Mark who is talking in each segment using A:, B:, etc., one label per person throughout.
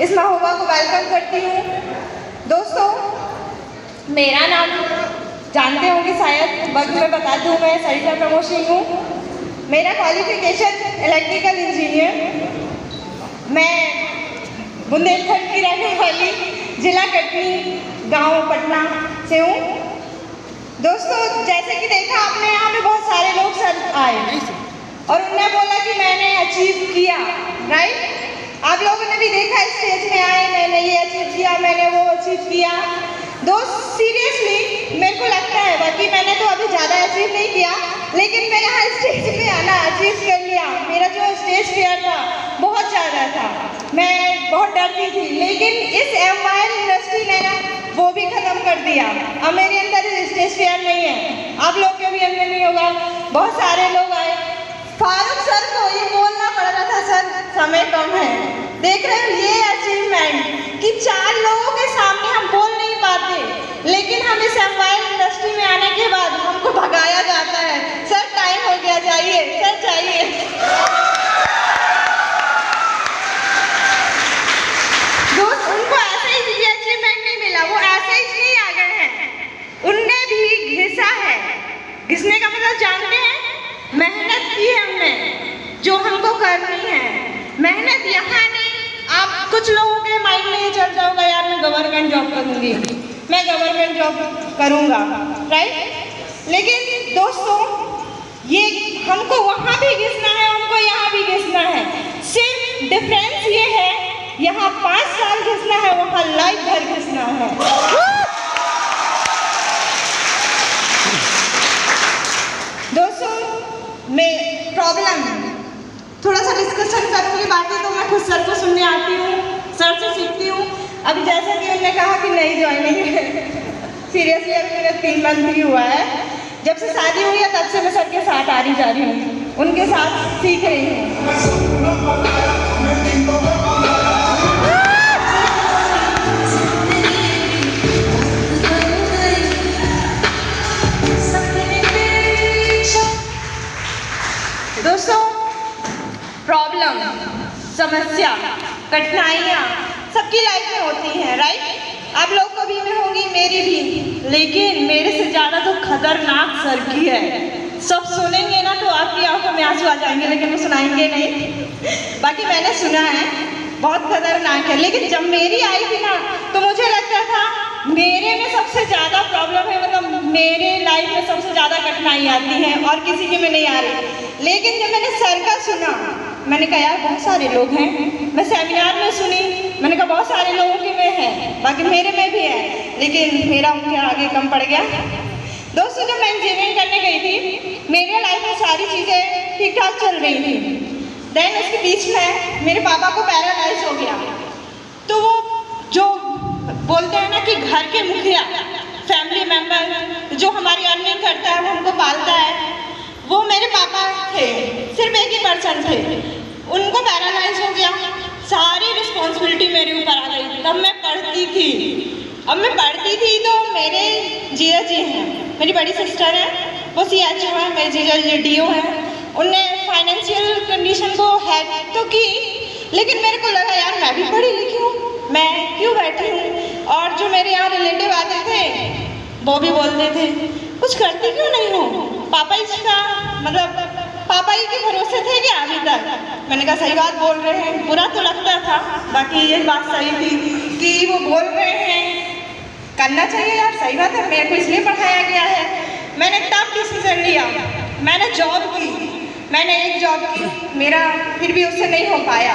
A: इस महबूबा को वेलकम करती हूँ। दोस्तों, मेरा नाम जानते होंगे शायद, बाकी मैं बता दूँ, मैं सरिता प्रमोद सिंह हूँ। मेरा क्वालिफिकेशन इलेक्ट्रिकल इंजीनियर। मैं बुंदेलखंड की रहने वाली, जिला कटनी, गांव पटना से हूँ। दोस्तों, जैसे कि देखा आपने, यहाँ पे बहुत सारे लोग सर आए और उन्होंने बोला कि मैंने अचीव किया, राइट। आप लोगों ने भी देखा, स्टेज में आए, मैंने ये अचीव किया, मैंने वो अचीव किया। दोस्त, सीरियसली मेरे को लगता है, बाकी मैंने तो अभी ज़्यादा अचीव नहीं किया, लेकिन मैं यहाँ स्टेज पे आना अचीव कर लिया। मेरा जो स्टेज फेयर था बहुत ज़्यादा था, मैं बहुत डरती थी, लेकिन इस एमवायर इंडस्ट्री ने ना वो भी ख़त्म कर दिया। अब मेरे अंदर स्टेज फेयर नहीं है, आप लोग के भी अंदर नहीं होगा। बहुत सारे लोग आए, फारूक सर को ये बोलना पड़ रहा था, सर समय कम है। देख रहे हो ये अचीवमेंट कि 4 लोगों के सामने हम बोल नहीं पाते, लेकिन हम इस एमवायर इंडस्ट्री में आने के बाद हमको भगाया जाता है। सर टाइम हो गया, जाइए सर, जाइए। दोस्त, उनको ऐसे ही ये अचीवमेंट नहीं मिला, वो ऐसे ही नहीं आ गए हैं, उनने भी घिसा है। घिसने का मतलब जानते हैं? मेहनत की है हमने, जो हमको करनी है। मेहनत यहाँ नहीं, आप कुछ लोगों के माइंड में ये चलता होगा, यार मैं गवर्नमेंट जॉब करूँगी, मैं गवर्नमेंट जॉब करूँगा, राइट। लेकिन दोस्तों, ये हमको वहाँ भी घिसना है, हमको यहाँ भी घिसना है। सिर्फ डिफरेंस ये है, यहाँ 5 साल घिसना है, वहाँ लाइफ भर घिसना है। दोस्तों, मैं प्रॉब्लम थोड़ा सा डिस्कशन करूँगी, बाकी तो मैं खुद सर को सुनने आती हूँ, सर से सीखती हूँ। अभी जैसा कि उन्होंने कहा कि नई ज्वाइनिंग है, सीरियसली अभी मेरा 3 मंथ ही हुआ है। जब से शादी हुई है तब से मैं सर के साथ आ रही जा रही हूँ, उनके साथ सीख रही हूँ। दोस्तों, प्रॉब्लम, समस्या, कठिनाइयाँ सबकी लाइफ में होती हैं, राइट। आप लोग को भी में होंगी, मेरी भी, लेकिन मेरे से ज़्यादा तो खतरनाक सर की है। सब सुनेंगे ना तो आपकी आंखों में आंसू आ जाएंगे, लेकिन वो सुनाएंगे नहीं। बाकी मैंने सुना है, बहुत खतरनाक है। लेकिन जब मेरी आई थी ना, तो मुझे लगता था मेरे में सबसे ज़्यादा प्रॉब्लम है, मतलब मेरे लाइफ में सबसे ज़्यादा कठिनाई आती है और किसी की में नहीं आ रही। लेकिन जब मैंने सर का सुना, मैंने कहा यार बहुत सारे लोग हैं। मैं सेमिनार में सुनी, मैंने कहा बहुत सारे लोगों के में है, बाकी मेरे में भी है, लेकिन मेरा उनके आगे कम पड़ गया। दोस्तों, जब मैं इंजीनियरिंग करने गई थी, मेरे लाइफ में सारी चीज़ें ठीक ठाक चल रही थी। देन उसके बीच में मेरे पापा को पैरालाइज हो गया। तो वो जो बोलते हैं ना कि घर के मुखिया, फैमिली मेम्बर जो हमारी अर्निंग करता है, वो हमको पालता है, वो मेरे पापा थे। सिर्फ एक ही पर्सन थे, उनको पैरालाइज हो गया, सारी रिस्पॉन्सिबिलिटी मेरे ऊपर आ गई। तब मैं पढ़ती थी, अब मैं पढ़ती थी तो मेरे जीजा जी हैं, मेरी बड़ी सिस्टर है, वो CHO है, मेरे जीजा जी DO हैं। उनने फाइनेंशियल कंडीशन को हेल्प तो की, लेकिन मेरे को लगा यार मैं भी पढ़ी लिखी हूँ, मैं क्यों बैठी हूँ। और जो मेरे यहाँ रिलेटिव आते थे, वो भी बोलते थे कुछ करती क्यों नहीं हो, पापा इसका मतलब पापा ही के भरोसे थे क्या अभी तक। मैंने कहा सही बात बोल रहे हैं, बुरा तो लगता था, बाकी ये बात सही थी कि वो बोल रहे हैं, करना चाहिए यार, सही बात है, मेरे को इसलिए पढ़ाया गया है। मैंने तब डिसीजन लिया, मैंने जॉब की, मैंने एक जॉब की, मेरा फिर भी उससे नहीं हो पाया।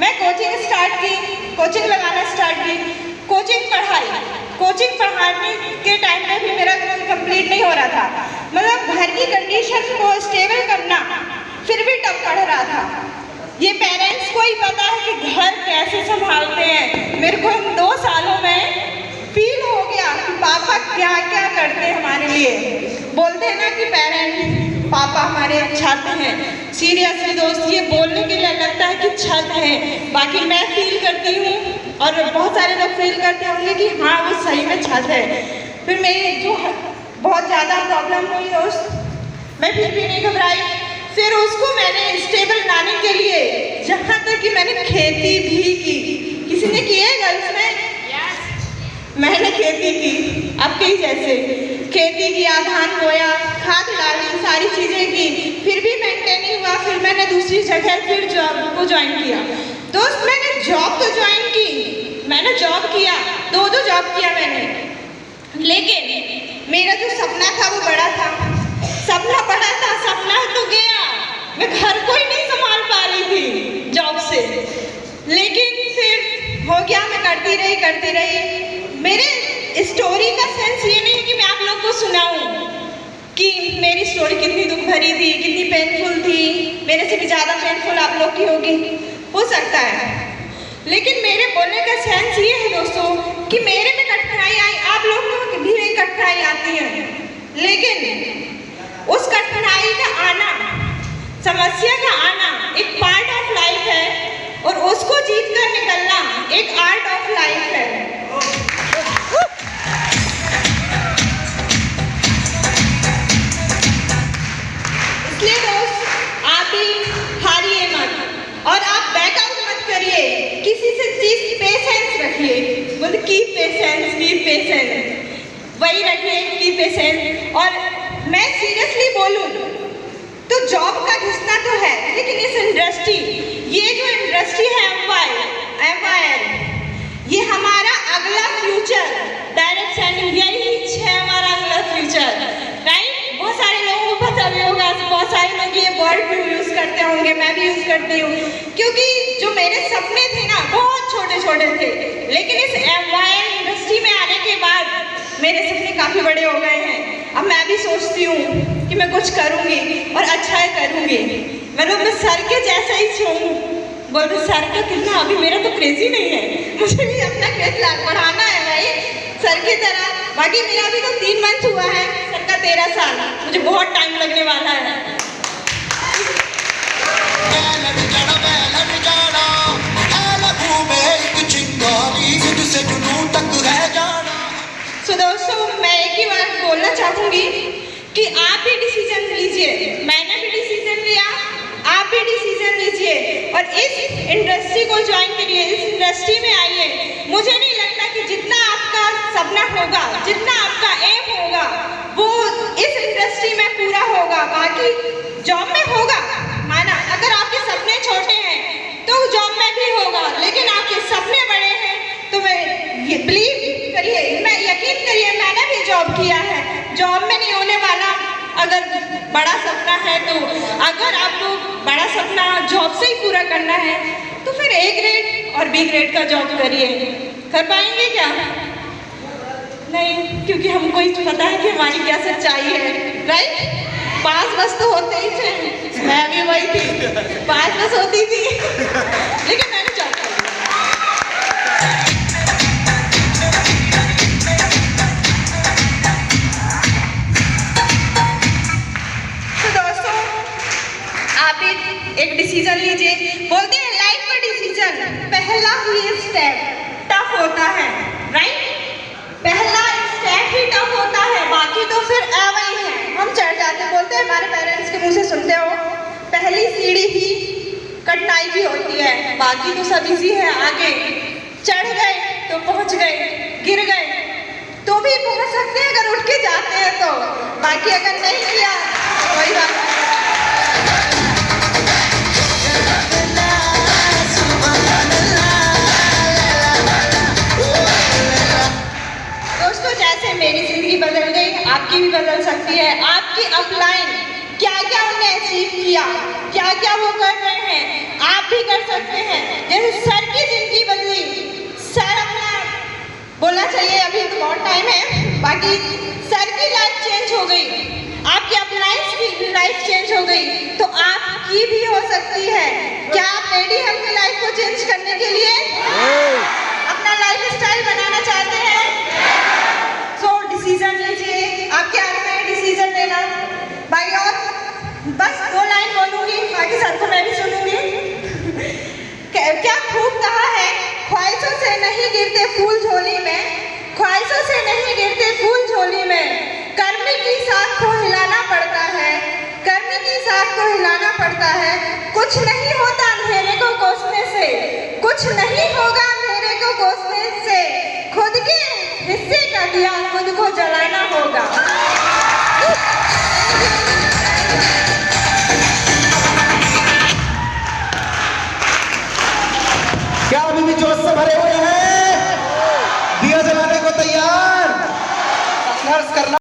A: मैं कोचिंग स्टार्ट की, कोचिंग लगाना स्टार्ट की, कोचिंग पढ़ाई, कोचिंग पढ़ाने के टाइम में भी मेरा कंप्लीट नहीं हो रहा था, मतलब घर की कंडीशन को स्टेबल करना फिर भी टफ पड़ रहा था। ये पेरेंट्स को ही पता है कि घर कैसे संभालते हैं। मेरे को इन 2 सालों में फील हो गया कि पापा क्या क्या करते हैं हमारे लिए। बोलते हैं ना कि पेरेंट्स, पापा हमारे छत हैं। सीरियसली दोस्त, ये बोलने के लिए लगता है कि छत है, बाकी मैं फील करती हूँ और बहुत सारे लोग फील करते होंगे कि हाँ वो सही में छत है। फिर मेरी जो बहुत ज़्यादा प्रॉब्लम हुई दोस्त, मैं फिर भी नहीं घबराई। फिर उसको मैंने स्टेबल बनाने के लिए, जहाँ तक कि मैंने खेती भी की, किसी ने की है गर्ल्स में? मैंने खेती की, आपके ही जैसे खेती किया, धान बोया, खाद डाली, सारी चीज़ें की, फिर भी मेंटेन नहीं हुआ। फिर मैंने दूसरी जगह फिर जॉब को ज्वाइन किया। दोस्त मैंने जॉब तो ज्वाइन की, मैंने जॉब किया, दो जॉब किया मैंने, लेकिन मेरा जो सपना था वो बड़ा था, सपना बड़ा था, सपना तो गया, मैं घर को ही नहीं संभाल पा रही थी जॉब से। लेकिन फिर हो गया, मैं करती रही। मेरे स्टोरी का सेंस ये नहीं है कि मैं आप लोग को सुनाऊं कि मेरी स्टोरी कितनी दुख भरी थी, कितनी पेनफुल थी, मेरे से भी ज़्यादा पेनफुल आप लोग की होगी, हो सकता है। लेकिन मेरे बोलने का सेंस ये है दोस्तों कि मेरे में कठिनाई आई, आप लोगों को भी एक कठिनाई आती है, लेकिन उस कठिनाई का आना, समस्या का आना एक पार्ट ऑफ लाइफ है और उसको जीत कर निकलना एक आर्ट ऑफ लाइफ है। इसलिए दोस्त आप भी हारिए मत और आप बैकआउट मत करिए, किसी से चीज पेशेंस रखिए, बोलते कीप पेशेंस वही रखिए, कीप पेशेंस। और मैं सीरियसली बोलूं तो जॉब का घिसना तो है, लेकिन इस इंडस्ट्री, ये जो इंडस्ट्री है एम्पायर, ये हमारा अगला फ्यूचर डायरेक्ट सेंडिंग, यही है हमारा अगला फ्यूचर, राइट। बहुत सारे लोगों को पता भी होगा, बहुत सारे लोग ये वर्ड भी यूज़ करते होंगे, मैं भी यूज़ करती हूँ, क्योंकि जो मेरे सपने थे ना बहुत छोटे थे, लेकिन इस एम्पायर इंडस्ट्री में आने के बाद मेरे सपने काफ़ी बड़े हो गए हैं। अब मैं भी सोचती हूँ कि मैं कुछ करूँगी और अच्छा करूँगी, मतलब मैं सर के जैसा ही छूँ। बोल रहे सर का कितना, अभी मेरा तो क्रेजी नहीं है, मुझे भी अपना क्रेज बढ़ाना है भाई सर की तरह। बाकी मेरा अभी तो 3 मंथ हुआ है, सर का 13 साल, मुझे बहुत टाइम लगने वाला है। तो दोस्तों मैं एक ही बात बोलना चाहूँगी कि आप भी डिसीजन लीजिए, मैंने भी डिसीजन लिया, आप भी डिसीजन लीजिए और इस इंडस्ट्री को ज्वाइन करिए, इस इंडस्ट्री में आइए। मुझे नहीं लगता कि जितना आपका सपना होगा, जितना आपका एम होगा, वो इस इंडस्ट्री में पूरा होगा, बाकी जॉब में होगा माना। अगर आपके सपने छोटे हैं तो जॉब में भी होगा, लेकिन आपके सपने बड़े हैं तो मैं ये बिलीव करिए, मैं यकीन करिए, मैंने भी जॉब किया है, जॉब में नहीं होने वाला। अगर बड़ा सपना है तो अगर आपको बड़ा सपना जॉब से ही पूरा करना है तो फिर A ग्रेड और B ग्रेड का जॉब करिए। कर पाएंगे क्या? नहीं, क्योंकि हमको ही पता है कि हमारी क्या सच्चाई है, राइट। पास बस तो होते ही थे, मैं भी वही थी, पास बस होती थी, लेकिन मैंने जॉब किया। एक डिसीजन लीजिए, बोलते हैं लाइफ में डिसीजन पहला ही स्टेप टफ होता है, राइट। पहला स्टेप ही टफ होता है, बाकी तो फिर वही है, हम चढ़ जाते। बोलते हैं, हमारे पेरेंट्स के मुंह से सुनते हो, पहली सीढ़ी ही कठिनाई भी होती है, बाकी तो सब इजी है। आगे चढ़ गए तो पहुंच गए, गिर गए तो भी पहुंच सकते हैं अगर उठ के जाते हैं तो, बाकी अगर नहीं किया कोई बात नहीं। जैसे मेरी जिंदगी बदल गई, आपकी भी बदल सकती है। आपकी अपलाइन क्या क्या उन्हें अचीव किया, क्या क्या वो कर रहे हैं, आप भी कर सकते हैं। जैसे सर की जिंदगी बदली, सर अपना बोलना चाहिए, अभी तो बहुत टाइम है, बाकी सर की लाइफ चेंज हो गई, आपकी अपलाइन की लाइफ चेंज हो गई, तो आपकी भी हो सकती है। क्या आप रेडी हैं अपनी लाइफ को चेंज करने के लिए? अपना लाइफ स्टाइल बनाना चाहते हैं? डिसीजन लीजिए, आपके हाथ में डिसीजन लेना। भाई और बस 2 लाइन बोलूंगी, बाकी सर को मैं भी सुनूंगी। क्या खूब कहा है, ख्वाहिशों से नहीं गिरते फूल झोली में, ख्वाहिशों से नहीं गिरते फूल झोली में, कर्म की साथ को हिलाना पड़ता है, कर्म की इस आग को हिलाना पड़ता है। कुछ नहीं होता अंधेरे को कोसने से, कुछ नहीं होगा अंधेरे को कोसने से। खुद के हिस्से का दिया खुद को जलाना होगा।
B: क्या अभी भी जोश से भरे हुए हैं? दिया जलाने को तैयार? संघर्ष करना